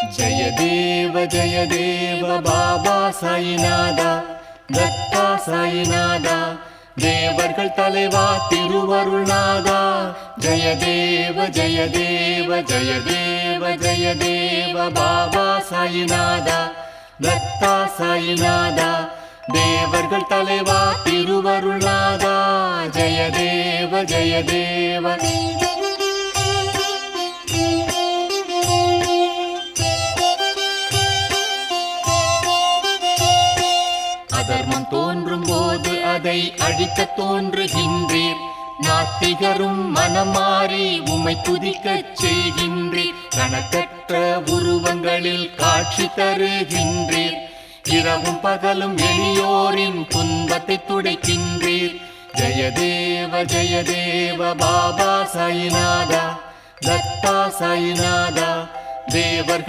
जय देव बाबा साईनादा दत्ता साईनादा தேவர்கள் தலைவா திருவருள்நாதா ஜெய தேவ ஜெய தேவ ஜெய தேவ ஜெய தேவ பாபா சாயிநாதா தத்தா சாயிநாதா தேவர்கள் தலைவா திருவருள்நாதா ஜெய தேவ ஜெய தேவ அதர்மம் தோன்றும் போது அதை அழிக்க தோன்றுகின்றீர் நாத்திகரும் மனமாறி உம்மை துதிக்கச் செய்கின்றீர் கணக்கற்ற உருவங்களில் காட்சி தருகின்றீர் இரவும் பகலும் எளியோரின் துன்பத்தை துடைக்கின்றீர் ஜெய தேவ பாபா சாயிநாதா தத்தா சாயிநாதா தேவர்கள்